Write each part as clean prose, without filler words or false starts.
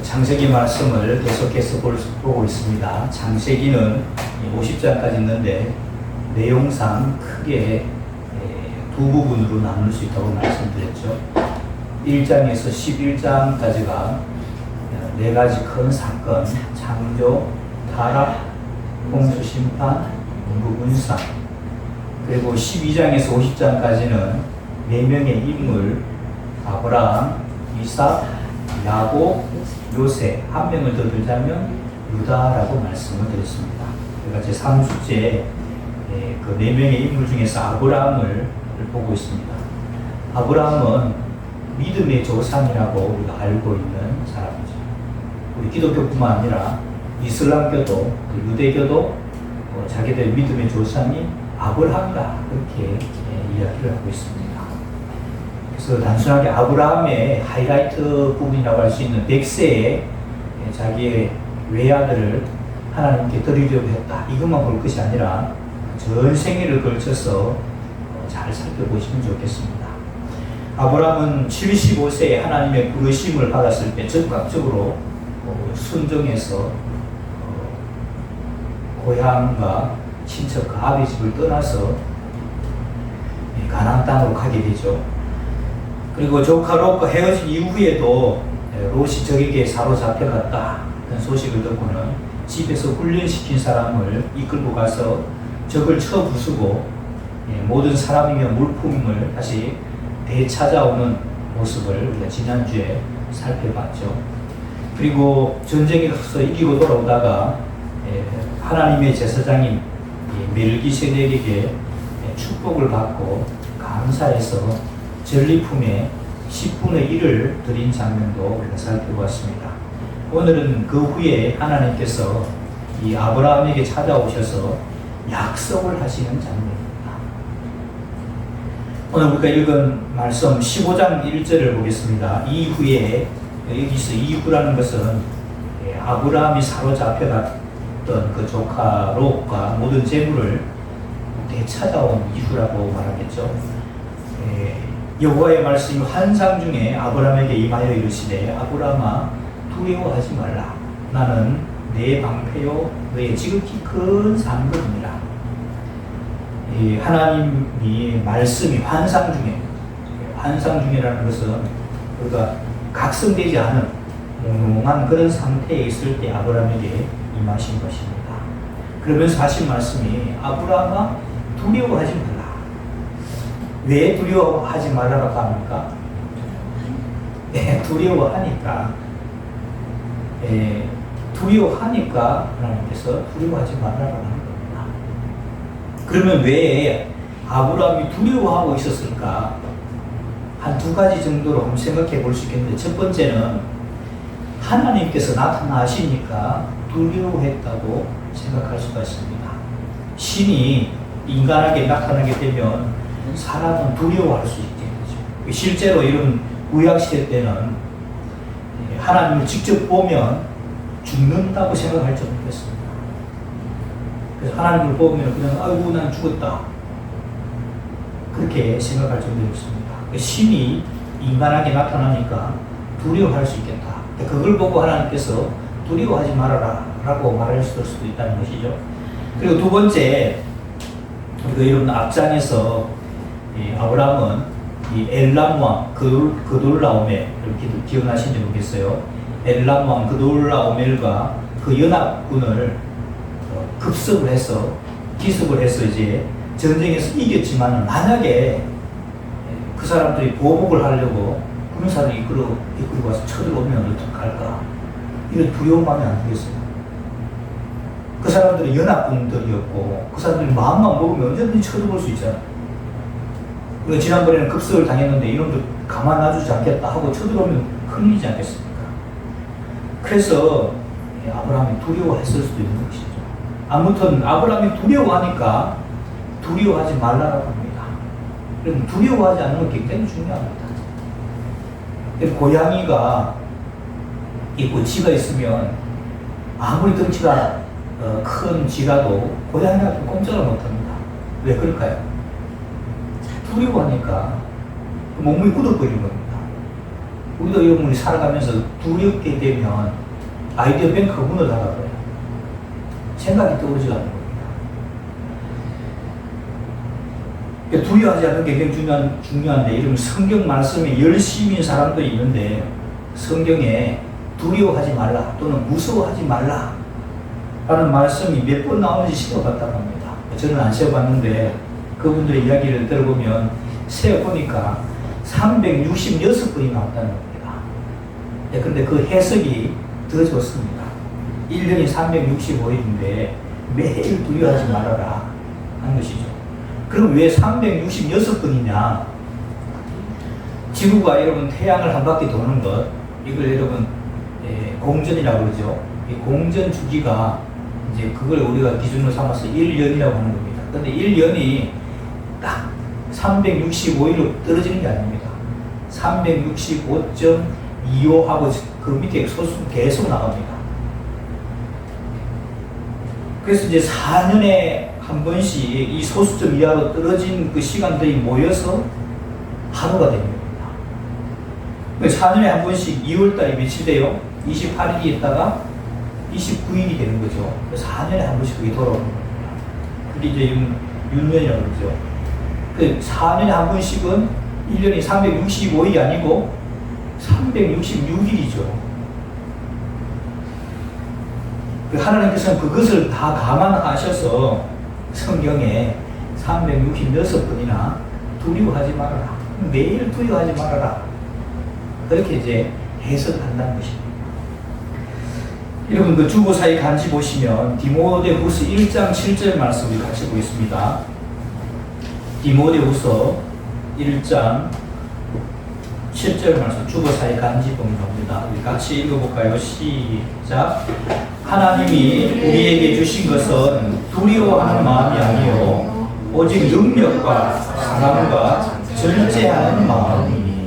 창세기 말씀을 계속해서 보고 있습니다. 창세기는 50장까지 있는데 내용상 크게 두 부분으로 나눌 수 있다고 말씀드렸죠. 1장에서 11장까지가 네 가지 큰 사건, 창조, 타락, 홍수 심판, 문구분산, 그리고 12장에서 50장까지는 네 명의 인물, 아브라함, 이삭, 야곱, 요셉, 한 명을 더 들자면 유다라고 말씀을 드렸습니다. 그러니까 제 3주째 그 네 명의 인물 중에서 아브라함을 보고 있습니다. 아브라함은 믿음의 조상이라고 우리가 알고 있는 사람이죠. 우리 기독교뿐만 아니라 이슬람교도, 유대교도 자기들의 믿음의 조상이 아브라함이다 그렇게 이야기를 하고 있습니다. 그래서 단순하게 아브라함의 하이라이트 부분이라고 할 수 있는 100세에 자기의 외아들을 하나님께 드리려고 했다 이것만 볼 것이 아니라 전 생애를 걸쳐서 잘 살펴보시면 좋겠습니다. 아브라함은 75세에 하나님의 부르심을 받았을 때 적극적으로 순종해서 고향과 친척과 아비 집을 떠나서 가나안 땅으로 가게 되죠. 그리고 조카 롯과 헤어진 이후에도 롯이 적에게 사로잡혀갔다 그런 소식을 듣고는 집에서 훈련시킨 사람을 이끌고 가서 적을 쳐 부수고 모든 사람이며 물품을 다시 되찾아오는 모습을 우리가 지난주에 살펴봤죠. 그리고 전쟁에 가서 이기고 돌아오다가 하나님의 제사장인 멜기세덱에게 축복을 받고 감사해서 전리품의 10분의 1을 드린 장면도 우리가 살펴보았습니다. 오늘은 그 후에 하나님께서 이 아브라함에게 찾아오셔서 약속을 하시는 장면입니다. 오늘 우리가 읽은 말씀 15장 1절을 보겠습니다. 이후에, 여기서 이후라는 것은 아브라함이 사로잡혀갔던 그 조카 롯과 모든 재물을 되찾아온 이후라고 말하겠죠. 여호와의 말씀이 환상 중에 아브라함에게 임하여 이르시되 아브라함아 두려워하지 말라. 나는 내 방패요 너의 지극히 큰 상급이니라. 하나님이 말씀이 환상 중에라는 것은 우리가 각성되지 않은 몽롱한 그런 상태에 있을 때 아브라함에게 임하신 것입니다. 그러면서 하신 말씀이 아브라함아 두려워하지 말라. 왜 두려워하지 말라고 합니까? 두려워하니까 하나님께서 두려워하지 말라고 하는 겁니다. 그러면 왜 아브라함이 두려워하고 있었을까? 한 두 가지 정도로 한번 생각해 볼 수 있겠는데, 첫 번째는 하나님께서 나타나시니까 두려워했다고 생각할 수가 있습니다. 신이 인간에게 나타나게 되면 사람은 두려워할 수 있게 되죠. 실제로 이런 구약시대 때는 하나님을 직접 보면 죽는다고 생각할 정도였습니다. 그래서 하나님을 보면 그냥 아이고 난 죽었다 그렇게 생각할 정도였습니다. 신이 인간에게 나타나니까 두려워할 수 있겠다. 그걸 보고 하나님께서 두려워하지 말아라 라고 말했을 수도 있다는 것이죠. 그리고 두 번째, 우리가 이런 앞장에서 아브라함은 이 엘람 왕 그돌라오멜, 이렇게 기억나시는지 모르겠어요. 엘람 왕 그돌라오멜과 그 연합군을 급습을 해서 기습을 해서 이제 전쟁에서 이겼지만 만약에 그 사람들이 보복을 하려고 군사를 이끌고 와서 쳐들어오면 어떡할까? 이런 두려운 마음이 안 들겠어요. 그 사람들은 연합군들이었고 그 사람들이 마음만 먹으면 언제든지 쳐들어올 수 있잖아요. 우리가 지난번에는 급습을 당했는데 이놈들 가만 놔주지 않겠다 하고 쳐들어오면 큰일이지 않겠습니까? 그래서 아브라함이 두려워했을 수도 있는 것이죠. 아무튼 아브라함이 두려워하니까 두려워하지 말라고 합니다. 그럼 두려워하지 않는 건 굉장히 중요합니다. 고양이가 있고 쥐가 있으면 아무리 덩치가 큰 쥐라도 고양이가 꼼짝을 못합니다. 왜 그럴까요? 두려워하니까 몸이 굳어버리는 겁니다. 우리도 여러분이 살아가면서 두렵게 되면 아이디어 뱅크가 문을 닫아버려요. 생각이 떠오르지 않는 겁니다. 그러니까 두려워하지 않는 게 굉장히 중요한데, 이러면 성경 말씀에 열심인 사람들이 있는데 성경에 두려워하지 말라 또는 무서워하지 말라 라는 말씀이 몇 번 나오는지 세어봤다고 합니다. 저는 안 세어봤는데 그분들의 이야기를 들어보면 세어보니까 366번이 나왔다는 겁니다. 그런데 그 해석이 더 좋습니다. 1년이 365일인데 매일 두려워하지 말아라 하는 것이죠. 그럼 왜 366번이냐? 지구가 여러분 태양을 한 바퀴 도는 것, 이걸 여러분 공전이라고 그러죠. 이 공전 주기가 이제 그걸 우리가 기준으로 삼아서 1년이라고 하는 겁니다. 그런데 1년이 딱 365일로 떨어지는 게 아닙니다. 365.25하고 그 밑에 소수 계속 나갑니다. 그래서 이제 4년에 한 번씩 이 소수점 이하로 떨어진 그 시간들이 모여서 하루가 됩니다. 4년에 한 번씩 2월달이 며칠 돼요? 28일이 있다가 29일이 되는 거죠. 4년에 한 번씩 그게 돌아오는 겁니다. 그게 이제 윤년이라고 그러죠. 4년에 한 번씩은 1년이 365일이 아니고 366일이죠. 하나님께서는 그것을 다 감안하셔서 성경에 366번이나 두려워하지 말아라, 매일 두려워하지 말아라, 그렇게 이제 해석한다는 것입니다. 여러분 그 주보사의 간지 보시면 디모데후서 1장 7절 말씀을 같이 보겠습니다. 디모데후서 1장 7절 말씀, 주보사의 간지 보면 나옵니다. 우리 같이 읽어볼까요? 시작. 하나님이 우리에게 주신 것은 두려워하는 마음이 아니요 오직 능력과 사랑과 절제하는 마음이니.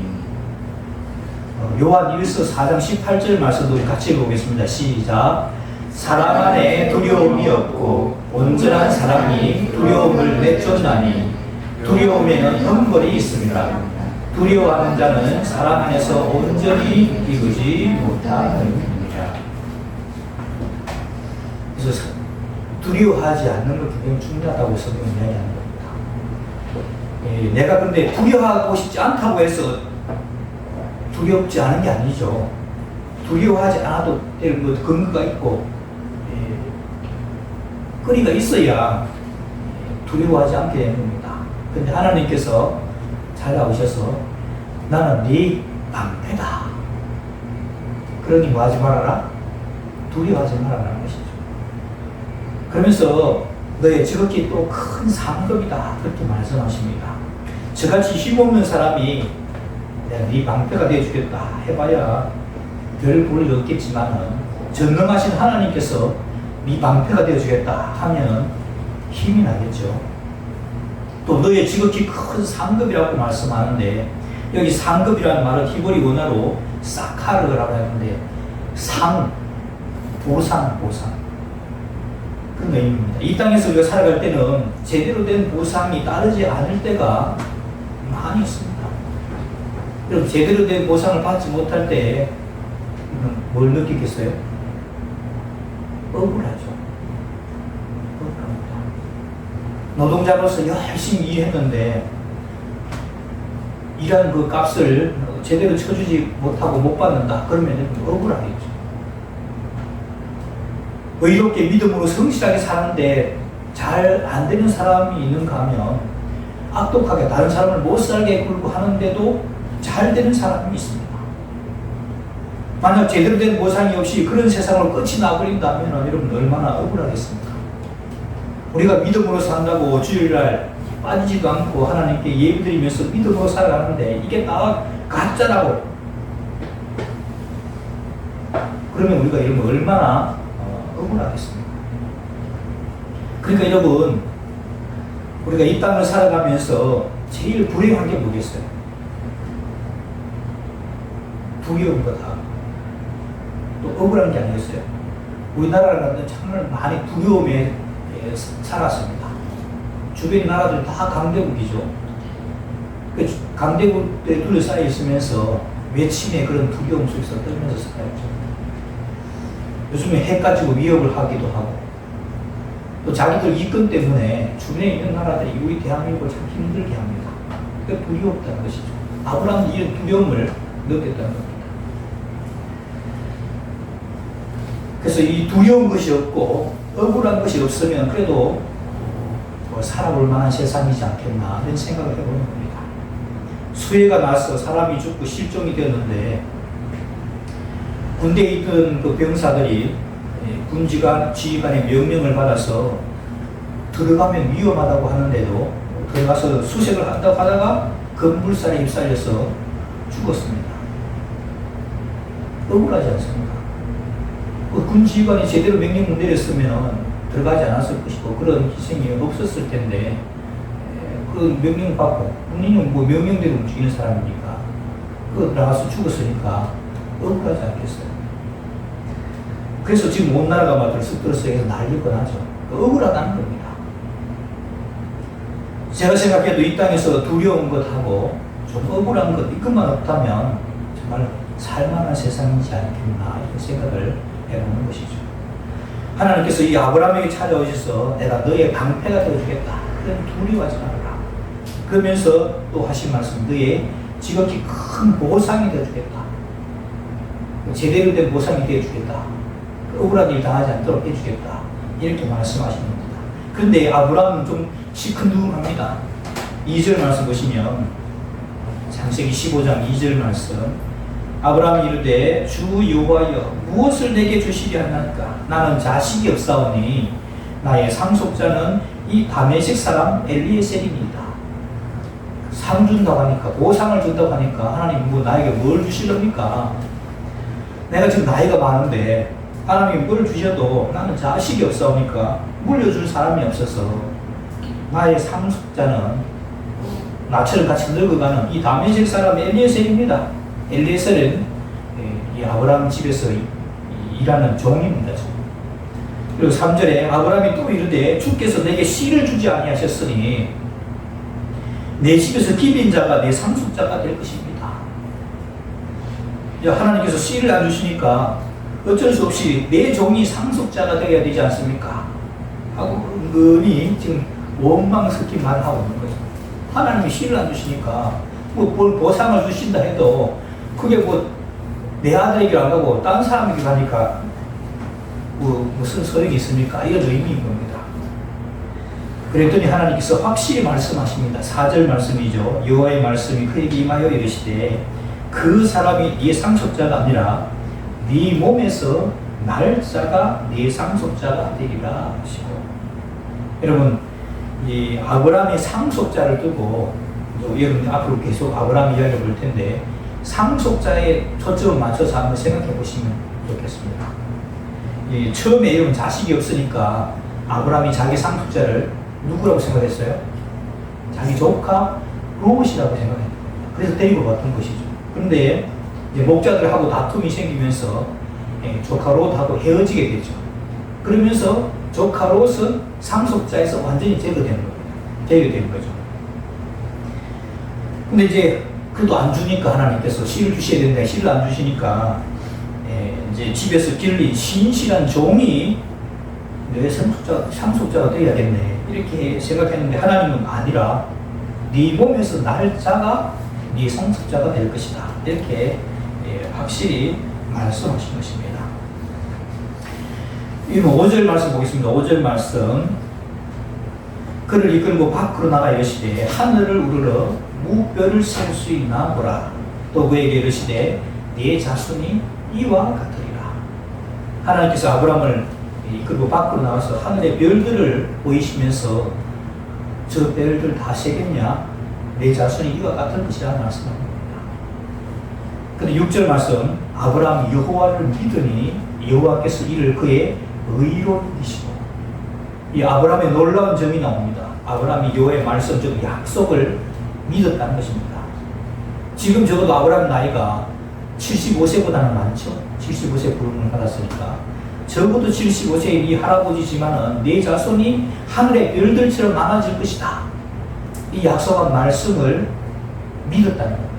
요한 1서 4장 18절 말씀도 우리 같이 읽어보겠습니다. 시작. 사랑 안에 두려움이 없고 온전한 사랑이 두려움을 내쫓나니 두려움에는 형벌이 있습니다. 두려워하는 자는 사랑 안에서 온전히 이루지 못하느니라. 그래서 두려워하지 않는 것 굉장히 중요하다고 성경은 이야기하는 겁니다. 내가 근데 두려워하고 싶지 않다고 해서 두렵지 않은 게 아니죠. 두려워하지 않아도 될 근거가 있고 거리가 있어야 두려워하지 않게 되는 겁니다. 근데 하나님께서 잘 나오셔서 나는 네 방패다. 그러니 뭐 하지 말아라? 두려워하지 말아라는 것이죠. 그러면서 너의 지극히 또 큰 상급이다, 그렇게 말씀하십니다. 저같이 힘없는 사람이 내가 네 방패가 되어주겠다 해봐야 별 볼일 없겠지만은 전능하신 하나님께서 네 방패가 되어주겠다 하면 힘이 나겠죠. 또 너의 지극히 큰 상급이라고 말씀하는데, 여기 상급이라는 말은 히브리 원어로 사카르라고 하는데 보상 그런 의미입니다. 이 땅에서 우리가 살아갈 때는 제대로 된 보상이 따르지 않을 때가 많이 있습니다. 그럼 제대로 된 보상을 받지 못할 때 뭘 느끼겠어요? 억울하죠. 억울합니다. 노동자로서 열심히 일했는데 일한 그 값을 제대로 쳐주지 못하고 못 받는다. 그러면 억울하겠죠. 의롭게 믿음으로 성실하게 사는데 잘 안 되는 사람이 있는가 하면 악독하게 다른 사람을 못 살게 굴고 하는데도 잘 되는 사람이 있습니다. 만약 제대로 된 보상이 없이 그런 세상으로 끝이 나버린다면 여러분 얼마나 억울하겠습니까? 우리가 믿음으로 산다고 주일날 빠지지도 않고 하나님께 예배드리면서 믿음으로 살아가는데 이게 다 가짜라고, 그러면 우리가 이러면 얼마나 억울하겠습니까? 그러니까 여러분, 우리가 이 땅을 살아가면서 제일 불행한 게 뭐겠어요? 두려운 거다. 또 억울한 게 아니겠어요? 우리나라는 정말 많이 두려움에 살았습니다. 주변 나라들 다 강대국이죠. 강대국에 둘러싸여 있으면서 외침의 그런 두려움 속에서 떨면서 살아야죠. 요즘에 핵 가지고 위협을 하기도 하고, 또 자기들 이권 때문에 주변에 있는 나라들이 우리 대한민국을 참 힘들게 합니다. 그게 두려웠다는 것이죠. 아브라함은 이런 두려움을 느꼈다는 겁니다. 그래서 이 두려운 것이 없고 억울한 것이 없으면 그래도 살아볼 만한 세상이지 않겠나 이런 생각을 해보는 겁니다. 수해가 나서 사람이 죽고 실종이 되었는데 군대에 있던 그 병사들이 군지관, 지휘관의 명령을 받아서 들어가면 위험하다고 하는데도 들어가서 수색을 한다고 하다가 급물살에 휩싸려서 죽었습니다. 억울하지 않습니까? 그 군지휘관이 제대로 명령을 내렸으면 들어가지 않았을 것이고 그런 희생이 없었을 텐데 그 명령 받고 본인은 뭐 명령대로 움직이는 사람이니까 그 나가서 죽었으니까 억울하지 않겠어요? 그래서 지금 온 나라가 막 들썩들썩 해서 난리가 나죠. 억울하다는 겁니다. 제가 생각해도 이 땅에서 두려운 것하고 좀 억울한 것 이것만 없다면 정말 살만한 세상이지 않겠나 이런 생각을 해보는 것이죠. 하나님께서 이 아브라함에게 찾아오셔서 내가 너의 방패가 되어주겠다. 그런 두려워하지 말아라. 그러면서 또 하신 말씀, 너의 지극히 큰 보상이 되어주겠다. 제대로 된 보상이 되어주겠다. 억울한 일 당하지 않도록 해주겠다. 이렇게 말씀하시는 겁니다. 그런데 아브라함은 좀 시큰둥합니다. 2절 말씀 보시면 창세기 15장 2절 말씀, 아브라함이 이르되 주 여호와여 무엇을 내게 주시려 하나이까? 나는 자식이 없사오니 나의 상속자는 이 다메섹 사람 엘리에셀입니다. 상 준다고 하니까, 보상을 준다고 하니까 하나님 뭐 나에게 뭘 주시렵니까? 내가 지금 나이가 많은데 하나님이 뭘 주셔도 나는 자식이 없사오니까 물려줄 사람이 없어서 나의 상속자는 나처럼 같이 늙어가는 이 다메섹 사람 엘리에셀입니다. 엘리에셀은 이 아브라함 집에서 일하는 종입니다. 그리고 3절에 아브라함이 또 이르되 주께서 내게 씨를 주지 아니하셨으니 내 집에서 기빈 자가 내 상속자가 될 것입니다. 하나님께서 씨를 안 주시니까 어쩔 수 없이 내 종이 상속자가 되어야 되지 않습니까? 하고 은근히 지금 원망 섞인 말을 하고 있는 거죠. 하나님이 씨를 안 주시니까 뭐 뭘 보상을 주신다 해도 그게 뭐 내 아들에게 안 가고 딴 사람에게 가니까 뭐 무슨 소용이 있습니까? 이런 의미인 겁니다. 그랬더니 하나님께서 확실히 말씀하십니다. 4절 말씀이죠. 여호와의 말씀이 그에게 임하여 이르시되 그 사람이 네 상속자가 아니라 네 몸에서 날 자가 네 상속자가 되리라 하시고, 여러분 이 아브라함의 상속자를 두고 여러분 앞으로 계속 아브라함 이야기를 볼 텐데 상속자의 초점을 맞춰서 한번 생각해 보시면 좋겠습니다. 처음에 여러분 자식이 없으니까 아브라함이 자기 상속자를 누구라고 생각했어요? 자기 조카 롯이라고 생각했습니다. 그래서 데리고 갔던 것이죠. 그런데 이제 목자들하고 다툼이 생기면서 조카 롯하고 헤어지게 되죠. 그러면서 조카 롯은 상속자에서 완전히 제거되는 겁니다. 제거되는 거죠. 근데 이제 그래도 안 주니까 하나님께서 씨를 주셔야 된다. 씨를 안 주시니까 이제 집에서 길린 신실한 종이 내 상속자가 되어야겠네 이렇게 생각했는데 하나님은 아니라 네 몸에서 날 자가 네 상속자가 될 것이다 이렇게 확실히 말씀하신 것입니다. 5절 말씀 보겠습니다. 5절 말씀, 그를 이끌고 밖으로 나가 이르시되 하늘을 우러러 무뼈를 셀 수 있나 보라. 또 그에게 이르시되 네 자손이 이와 같으리라. 하나님께서 아브라함을 이끌고 밖으로 나와서 하늘의 별들을 보이시면서 저 별들 다 세겠냐? 내 자손이 이와 같을 것이라 말씀합니다. 근데 6절 말씀, 아브라함이 여호와를 믿으니 여호와께서 이를 그의 의로 여기시고, 이 아브라함의 놀라운 점이 나옵니다. 아브라함이 여호와의 말씀, 즉 약속을 믿었다는 것입니다. 지금 적어도 아브라함 나이가 75세보다는 많죠. 75세 부름을 받았으니까 적어도 75세의 이 할아버지지만은 내 자손이 하늘의 별들처럼 많아질 것이다. 이 약속한 말씀을 믿었다는 겁니다.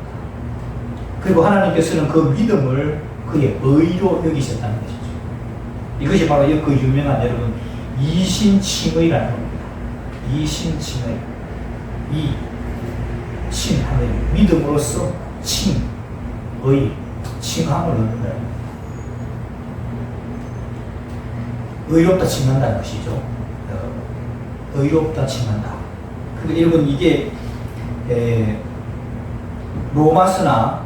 그리고 하나님께서는 그 믿음을 그의 의로 여기셨다는 것이죠. 이것이 바로 그 유명한 여러분 이신칭의라는 겁니다. 이신칭의. 이 칭함을 믿음으로써 칭의 칭함을 얻는 거예요. 의롭다 칭한다는 것이죠. 의롭다 칭한다. 근데 여러분 이게 로마서나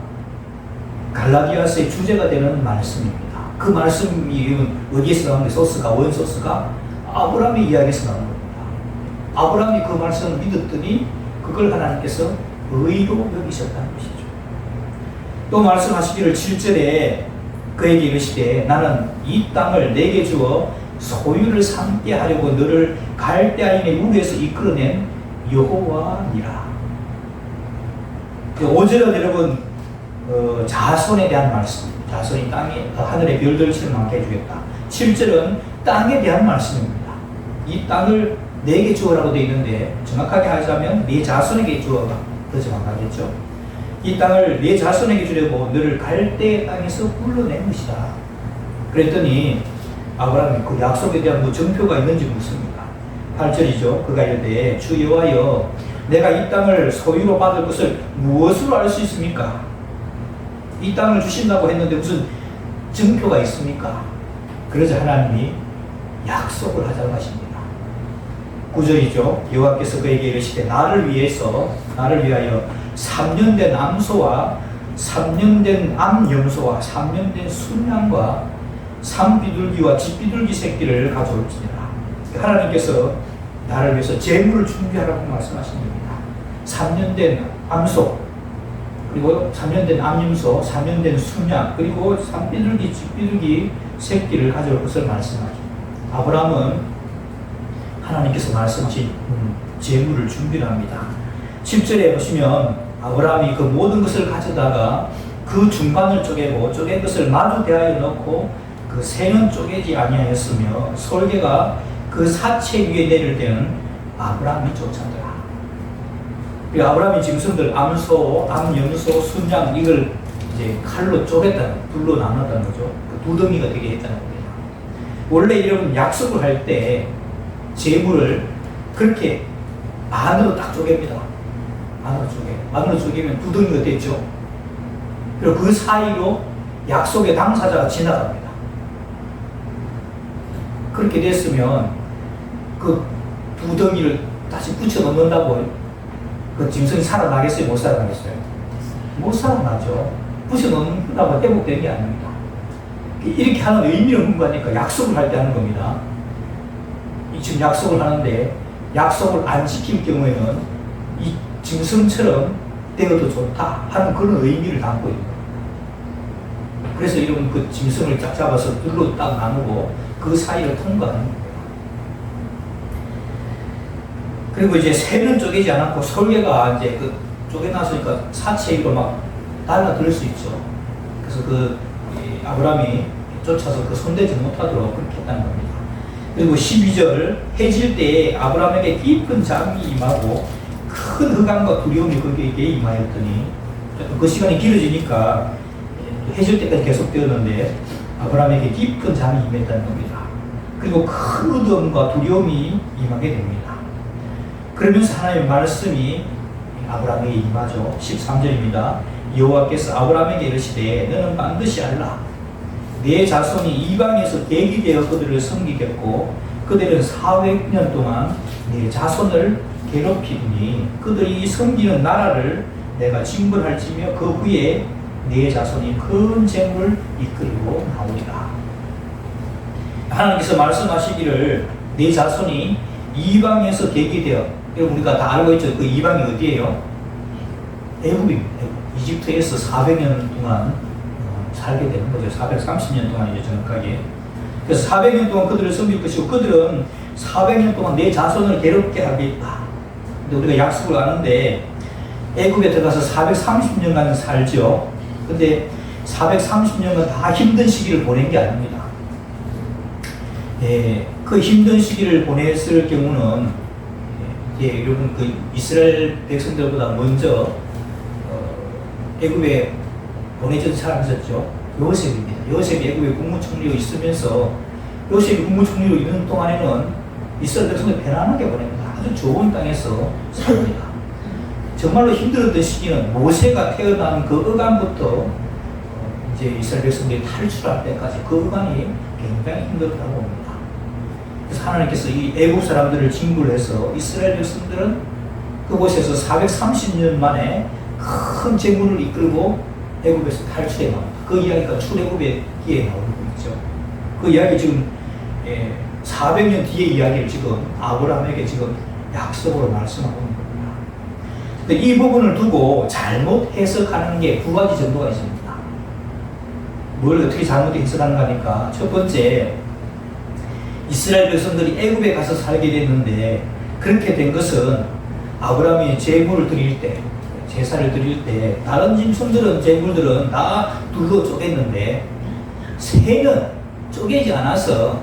갈라디아서의 주제가 되는 말씀입니다. 그 말씀이 어디에서 나오는 게 소스가 원소스가 아브라함의 이야기에서 나오는 겁니다. 아브라함이 그 말씀을 믿었더니 그걸 하나님께서 의로 여기셨다는 것이죠. 또 말씀하시기를 7절에 그에게 이르시되 나는 이 땅을 내게 주어 소유를 삼게 하려고 너를 갈대아인의 우리에서 이끌어낸 여호와니라. 5절은 여러분 자손에 대한 말씀, 자손이 땅에 하늘의 별들처럼 많게 해주겠다. 7절은 땅에 대한 말씀입니다. 이 땅을 내게 주어라고 되어 있는데 정확하게 하자면 네 자손에게 주어가 더 정확하겠죠. 이 땅을 네 자손에게 주려고 너를 갈대 땅에서 불러낸 것이다. 그랬더니 아브라함이 그 약속에 대한 증표가 있는지 묻습니다. 8절이죠. 그가 이르되 주 여호와여 내가 이 땅을 소유로 받을 것을 무엇으로 알 수 있습니까? 이 땅을 주신다고 했는데 무슨 증표가 있습니까? 그래서 하나님이 약속을 하자고 하십니다. 9절이죠. 여호와께서 그에게 이르시되 나를 위하여 3년 된 암소와 3년 된 암염소와 3년 된 순양과 산비둘기와 집비둘기 새끼를 가져올지니라. 하나님께서 나를 위해서 재물을 준비하라고 말씀하십니다. 3년 된 암소, 그리고 3년 된 암염소, 3년 된 순양, 그리고 산비둘기, 집비둘기 새끼를 가져올 것을 말씀하죠. 아브라함은 하나님께서 말씀하신 재물을 준비를 합니다. 10절에 보시면 아브라함이 그 모든 것을 가져다가 그 중간을 쪼개고 쪼갠 것을 마주 대하여 넣고 그 새는 쪼개지 아니하였으며 솔개가 그 사체 위에 내릴 때는 아브라함이 쫓아더라. 아브라함이 짐승들 암소, 암염소, 순양 이걸 이제 칼로 쪼갰다는, 둘로 나눴다는 거죠. 그 두 덩이가 되게 했다는 겁니다. 원래 여러분 약속을 할 때 재물을 그렇게 반으로 딱 쪼갭니다. 반으로 쪼개면 두 덩이가 됐죠. 그리고 그 사이로 약속의 당사자가 지나갑니다. 그렇게 됐으면 그 두 덩이를 다시 붙여 넣는다고 그 짐승이 살아나겠어요? 못 살아나겠어요? 못 살아나죠. 붙여 넣는다고 회복되는 게 아닙니다. 이렇게 하는 의미를 문과니까 약속을 할 때 하는 겁니다. 지금 약속을 하는데 약속을 안 지킬 경우에는 이 짐승처럼 되어도 좋다 하는 그런 의미를 담고 있는 겁니다. 그래서 여러분 그 짐승을 쫙 잡아서 둘로 딱 나누고 그 사이를 통과하는 거예요. 그리고 이제 새는 쪼개지 않았고 솔개가 이제 그 쪼개놨으니까 사체 위로 막 달라들 수 있죠. 그래서 그 아브라함이 쫓아서 그 손대지 못하도록 그렇게 했다는 겁니다. 그리고 12절 해질 때에 아브라함에게 깊은 잠이 임하고 큰 흑암과 두려움이 그에게 임하였더니 그 시간이 길어지니까 해질 때까지 계속되었는데 아브라함에게 깊은 잠이 임했다는 겁니다. 그리고 큰 어둠과 두려움이 임하게 됩니다. 그러면서 하나님의 말씀이 아브라함에게 임하죠. 13절입니다. 여호와께서 아브라함에게 이르시되 너는 반드시 알라. 네 자손이 이방에서 계기되어 그들을 섬기겠고 그들은 400년 동안 네 자손을 괴롭히니 그들이 섬기는 나라를 내가 징벌할지며 그 후에 네 자손이 큰 재물을 이끌고 나오리라. 하나님께서 말씀하시기를 네 자손이 이방에서 계기되어, 우리가 다 알고 있죠. 그 이방이 어디예요? 애굽입니다. 이집트에서 400년 동안 살게 되는 거죠. 430년 동안이죠, 정확하게. 그래서 400년 동안 그들을 섬길 것이고 그들은 400년 동안 내 자손을 괴롭게 하겠다. 근데 우리가 약속을 아는데 애굽에 들어가서 430년간 살죠. 근데 430년간 다 힘든 시기를 보낸 게 아닙니다. 그 힘든 시기를 보냈을 경우는 여러분 그 이스라엘 백성들보다 먼저 애굽에 보내준 사람이 있었죠. 요셉입니다. 요셉이 애굽의 국무총리로 있으면서 요셉이 국무총리로 있는 동안에는 이스라엘 백성을 편안하게 보냅니다. 아주 좋은 땅에서 삽니다. 정말로 힘들었던 시기는 모세가 태어난 그 어간부터 이제 이스라엘 백성들이 탈출할 때까지 그 어간이 굉장히 힘들었다고 봅니다. 그래서 하나님께서 이 애국 사람들을 징벌 해서 이스라엘 백성들은 그곳에서 430년 만에 큰 재물을 이끌고 애국에서 탈출해 나옵니다. 그 이야기가 출애굽의 기에 나오고 있죠. 그 이야기 지금 400년 뒤의 이야기를 지금 아브라함에게 지금 약속으로 말씀하고 있는 겁니다. 근데 이 부분을 두고 잘못 해석하는 게 두 가지 정도가 있습니다. 뭘 어떻게 잘못 해석하는가 하니까 첫 번째, 이스라엘 백성들이 애굽에 가서 살게 됐는데 그렇게 된 것은 아브라함이 제물을 드릴 때, 제사를 드릴 때 다른 짐승들은 제물들은 다 둘로 쪼갰는데 새는 쪼개지 않아서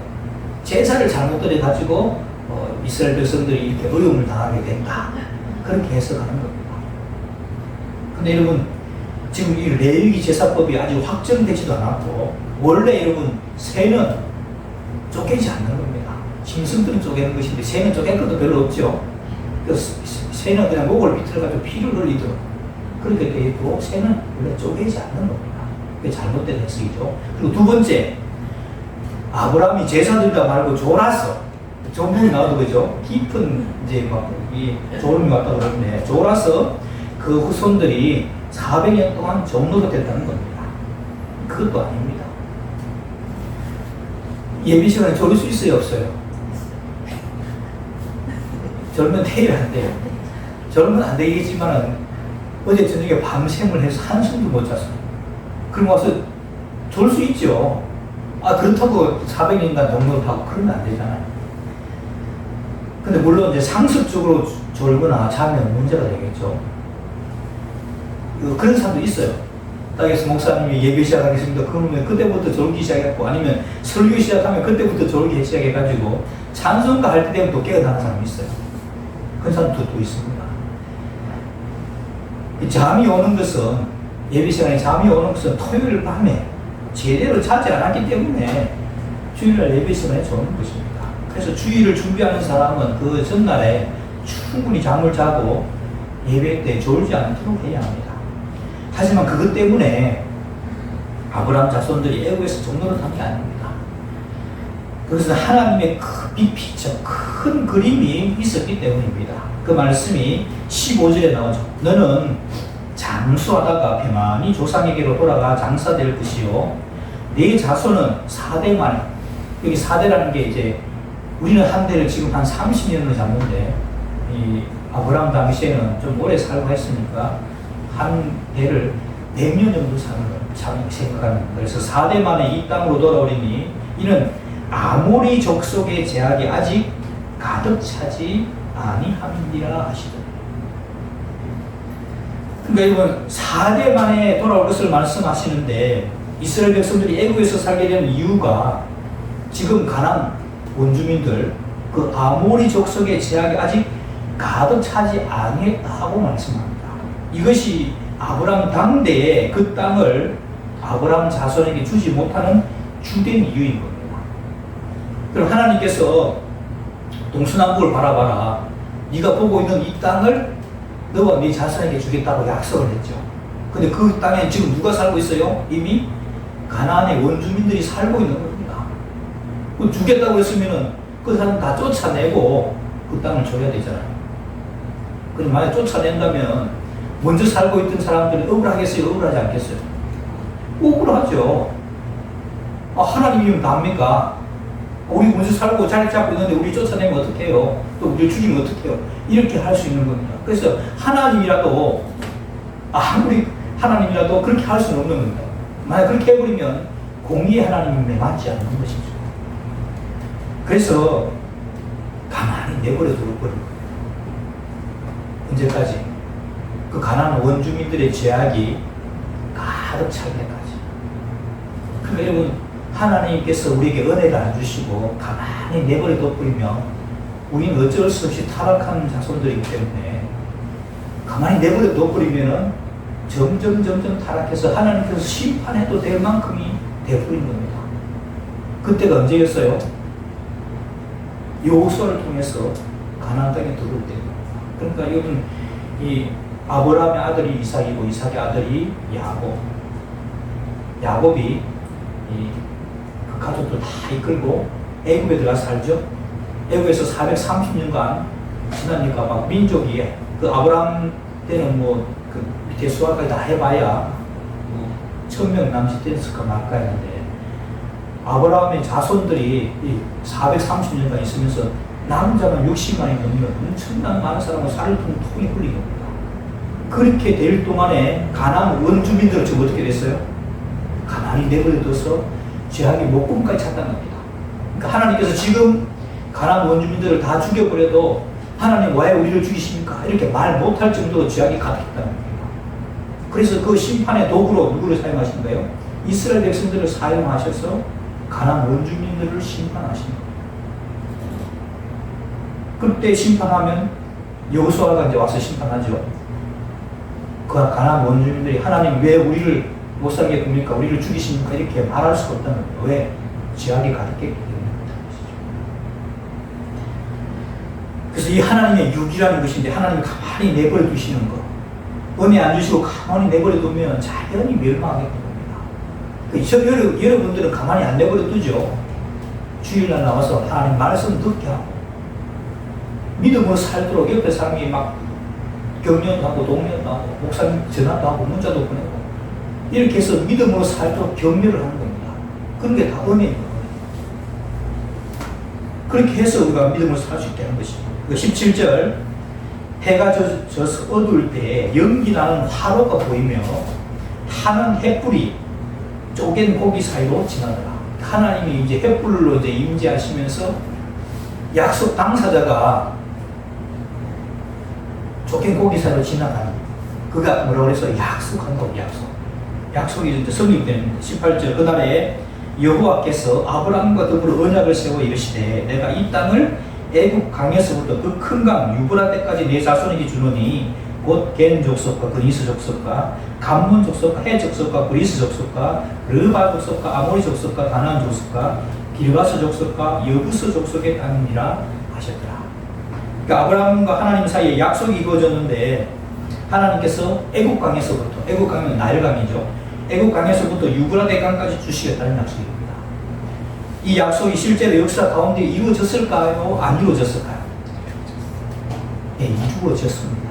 제사를 잘못 드려가지고 이스라엘 백성들이 이렇게 어려움을 당하게 된다. 그렇게 해석하는 겁니다. 근데 여러분, 지금 이 레위기 제사법이 아직 확정되지도 않았고 원래 여러분 새는 쪼개지 않는 겁니다. 짐승들은 쪼개는 것인데 새는 쪼갤 것도 별로 없죠. 그래서 새는 그냥 목을 비틀어가지고 피를 흘리도록 그렇게 되어 있고 새는 원래 쪼개지 않는 겁니다. 그게 잘못된 해석이죠. 그리고 두 번째, 아브라함이 제사 드리다 말고 졸았어. 전문이 나와도 그죠? 깊은 이제 막 이 졸음이 왔다 그러는데 졸아서 그 후손들이 400년 동안 종로가 됐다는 겁니다. 그것도 아닙니다. 예비 시간에 졸을 수 있어요, 없어요? 졸면 돼요, 안 돼요? 졸면 안 되겠지만은 어제 저녁에 밤샘을 해서 한숨도 못 잤어요. 그럼 와서 졸 수 있죠. 그렇다고 400년간 종로를 하고 그러면 안 되잖아요. 근데 물론 이제 상습적으로 졸거나 자면 문제가 되겠죠. 그런 사람도 있어요. 땅에서 목사님이 예배 시작하겠습니다. 그러면 그때부터 졸기 시작했고, 아니면 설교 시작하면 그때부터 졸기 시작해가지고 찬송가 할 때 되면 또 깨어나는 사람이 있어요. 그런 사람도 또 있습니다. 잠이 오는 것은, 예배 시간에 잠이 오는 것은 토요일 밤에 제대로 자지 않았기 때문에 주일날 예배 시간에 조는 것입니다. 그래서 주일을 준비하는 사람은 그 전날에 충분히 잠을 자고 예배 때 졸지 않도록 해야 합니다. 하지만 그것 때문에 아브라함 자손들이 애국에서 종노릇 한 게 아닙니다. 그것은 하나님의 큰 빅피처, 큰 그림이 있었기 때문입니다. 그 말씀이 15절에 나오죠. 너는 장수하다가 평안히 조상에게로 돌아가 장사될 것이요 네 자손은 4대 만에, 여기 4대라는 게 이제 우리는 한 대를 지금 한 30년을 잡는데 이 아브라함 당시에는 좀 오래 살고 했으니까 한 대를 100년 정도 사는 걸 생각합니다. 그래서 4대 만에 이 땅으로 돌아오리니 이는 아모리 족속의 제약이 아직 가득 차지 아니함이니라 하시더니. 그러니까 이건 4대 만에 돌아올 것을 말씀하시는데 이스라엘 백성들이 애국에서 살게 된 이유가 지금 가나안 원주민들 그 아모리 족속의 제약이 아직 가득 차지 아니했다고 말씀합니다. 이것이 아브라함 당대에 그 땅을 아브라함 자손에게 주지 못하는 주된 이유인 겁니다. 그럼 하나님께서 동서남북을 바라봐라. 네가 보고 있는 이 땅을 너와 네 자손에게 주겠다고 약속을 했죠. 근데 그 땅에 지금 누가 살고 있어요? 이미 가나안의 원주민들이 살고 있는 겁니다. 주겠다고 했으면은 그 사람 다 쫓아내고 그 땅을 줘야 되잖아요. 그럼 만약 쫓아낸다면 먼저 살고 있던 사람들이 억울하겠어요? 억울하지 않겠어요? 억울하죠. 하나님이면 답니까? 우리 먼저 살고 자리 잡고 있는데 우리 쫓아내면 어떡해요? 또 우리 죽이면 어떡해요? 이렇게 할 수 있는 겁니다. 그래서 하나님이라도 아무리 하나님이라도 그렇게 할 수는 없는 겁니다. 만약 그렇게 해버리면 공의의 하나님에 맞지 않는 것이죠. 그래서 가만히 내버려 둘 거예요. 언제까지? 그 가난한 원주민들의 제약이 가득 찰 때까지. 그러면 여러분, 하나님께서 우리에게 은혜를 안 주시고 가만히 내버려 둬버리면 우리는 어쩔 수 없이 타락한 자손들이기 때문에 가만히 내버려 둬버리면은 점점 타락해서 하나님께서 심판해도 될 만큼이 되어버린 겁니다. 그때가 언제였어요? 여호수아를 통해서 가나안 땅에 들어올 때입니다. 그러니까 이건 이 아브라함의 아들이 이삭이고 이삭의 아들이 야곱. 야곱이 그 가족들 다 이끌고 애굽에 들어가서 살죠. 애굽에서 430년간 지나니까 막 민족이 그 아브라함 때는 뭐 그 밑에 수학까지 다 해봐야 1000명 남짓 됐을까 말까 했는데 아브라함의 자손들이 430년간 있으면서 남자만 60만이 넘는 엄청난 많은 사람을 쌀을 통에 흘린 겁니다. 그렇게 될 동안에 가나안 원주민들은 지금 어떻게 됐어요? 가나안이 내버려둬서 죄악의 목금까지 찼다는 겁니다. 그러니까 하나님께서 지금 가나안 원주민들을 다 죽여버려도 하나님 왜 우리를 죽이십니까? 이렇게 말 못할 정도로 죄악이 가득했다는 겁니다. 그래서 그 심판의 도구로 누구를 사용하신 거예요? 이스라엘 백성들을 사용하셔서 가나안 원주민들을 심판하신 겁니다. 그때 심판하면 여호수아가 이제 와서 심판하죠. 그 가나안 원주민들이 하나님 왜 우리를 못 살게 굽니까? 우리를 죽이십니까? 이렇게 말할 수가 없다는 거예요. 왜? 죄악이 가득했기 때문에. 그래서 이 하나님의 육이라는 것인데 하나님이 가만히 내버려 두시는 것, 은혜 안 주시고 가만히 내버려 두면 자연히 멸망하게 됩니다. 여러분들은 가만히 안 내버려 두죠. 주일날 나와서 하나님 말씀 듣게 하고 믿음으로 살도록 옆에 사람이 막 격려도 하고 동료도 하고 목사님 전화도 하고 문자도 보내고 이렇게 해서 믿음으로 살도록 격려를 하는 겁니다. 그런 게 다 은혜입니다. 그렇게 해서 우리가 믿음으로 살 수 있게 하는 것입니다. 17절 해가 져서 어두울 때 연기 나는 화로가 보이며 타는 횃불이 쪼갠 고기 사이로 지나더라. 하나님이 이제 횃불로 이제 임재하시면서 약속 당사자가 쪼갠 고기 사이로 지나가는 그가 뭐라고 그래서 약속한 거 약속이 이제 성립됩니다. 18절 그날에 여호와께서 아브라함과 더불어 언약을 세워 이르시되 내가 이 땅을 애굽 강에서부터 그 큰 강 유브라데까지 내 자손에게 주노니 곧 겐 족속과 그리스 족속과 감몬 족속과 해 족속과 그리스 족속과 르바 족속과 아모리 족속과 가나안 족속과 길가스 족속과 여부스 족속의 땅이니라 하셨더라. 그러니까 아브라함과 하나님 사이에 약속이 이루어졌는데 하나님께서 애굽 강에서부터 애굽 강은 나일강이죠. 애굽 강에서부터 유브라데 강까지 주시겠다는 약속입니다. 이 약속이 실제로 역사 가운데 이루어졌을까요? 안 이루어졌을까요? 네, 이루어졌습니다.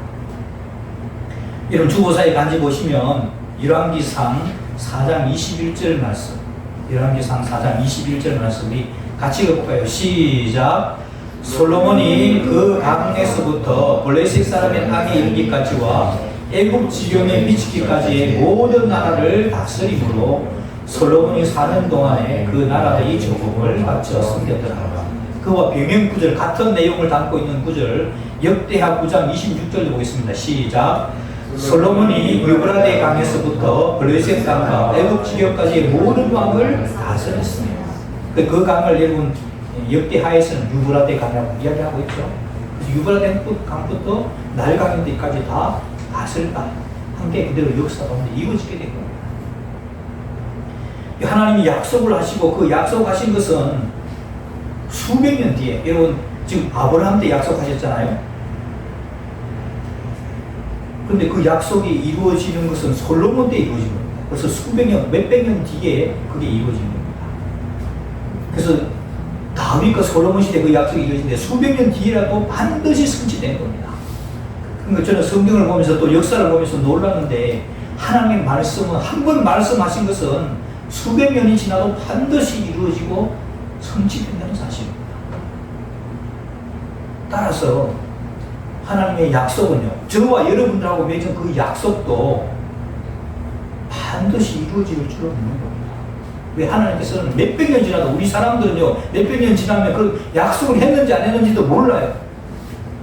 여러분 주보사에 간지 보시면 열왕기상 4장 21절 말씀, 열왕기상 4장 21절 말씀이 같이 읽어볼까요? 시작. 솔로몬이 그 강에서부터 블레셋 사람의 땅에 이르기까지와 애굽 지경에 미치기까지의 모든 나라를 다스림으로 솔로몬이 사는 동안에 그 나라의 조국을 바쳐 섬겼더라. 그와 병행 구절 같은 내용을 담고 있는 구절 역대하 9장 26절을 보겠습니다. 시작. 솔로몬이 유브라데 강에서부터 블레셋 강과 애굽 지경까지의 모든 왕을 다스렸습니다. 그 강을 여러분 역대하에서는 유브라데 강이라고 이야기하고 있죠. 그래서 유브라데 강부터 나일강까지 다 다스렸다. 한 게 그대로 역사 가운데 이루어지게 된 겁니다. 하나님이 약속을 하시고 그 약속하신 것은 수백 년 뒤에, 여러분 지금 아브라함 때 약속하셨잖아요. 그런데 그 약속이 이루어지는 것은 솔로몬 때 이루어진 겁니다. 그래서 수백 년, 몇백 년 뒤에 그게 이루어진 겁니다. 그래서 다윗과 솔로몬 시대 그 약속이 이루어지는데 수백 년 뒤에라도 반드시 성취된 겁니다. 그러니까 저는 성경을 보면서 또 역사를 보면서 놀랐는데 하나님의 말씀은 한 번 말씀하신 것은 수백 년이 지나도 반드시 이루어지고 성취된다는 사실입니다. 따라서 하나님의 약속은요, 저와 여러분들하고 맺은 그 약속도 반드시 이루어질 줄은 없는 겁니다. 왜? 하나님께서는 몇백 년 지나도 우리 사람들은요, 몇백 년 지나면 그 약속을 했는지 안 했는지도 몰라요.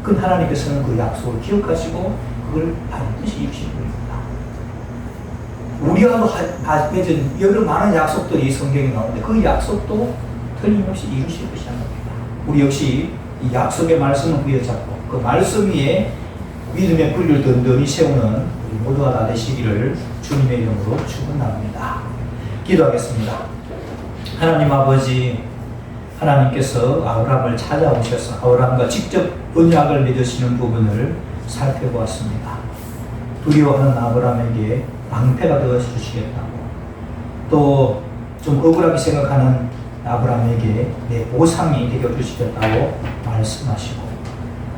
그 하나님께서는 그 약속을 기억하시고 그걸 반드시 이루시는 겁니다. 우리하고 맺은 여러 많은 약속들이 성경에 나오는데 그 약속도 틀림없이 이루실 것이라는 겁니다. 우리 역시 이 약속의 말씀을 부여잡고 그 말씀 위에 믿음의 뿌리를 든든히 세우는 우리 모두가 다 되시기를 주님의 이름으로 축원합니다. 기도하겠습니다. 하나님 아버지, 하나님께서 아브라함을 찾아오셔서 아브라함과 직접 언약을 맺으시는 부분을 살펴보았습니다. 두려워하는 아브라함에게 낭패가 되어 주시겠다고, 또 좀 억울하게 생각하는 아브라함에게 내 보상이 되어 주시겠다고 말씀하시고,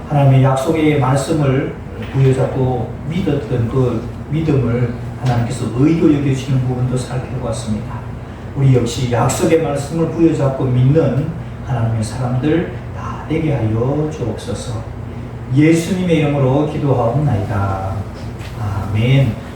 하나님의 약속의 말씀을 부여잡고 믿었던 그 믿음을 하나님께서 의로 여겨주시는 부분도 살펴보았습니다. 우리 역시 약속의 말씀을 부여잡고 믿는 하나님의 사람들 다 되게 하여 주옵소서. 예수님의 이름으로 기도하옵나이다. 아멘.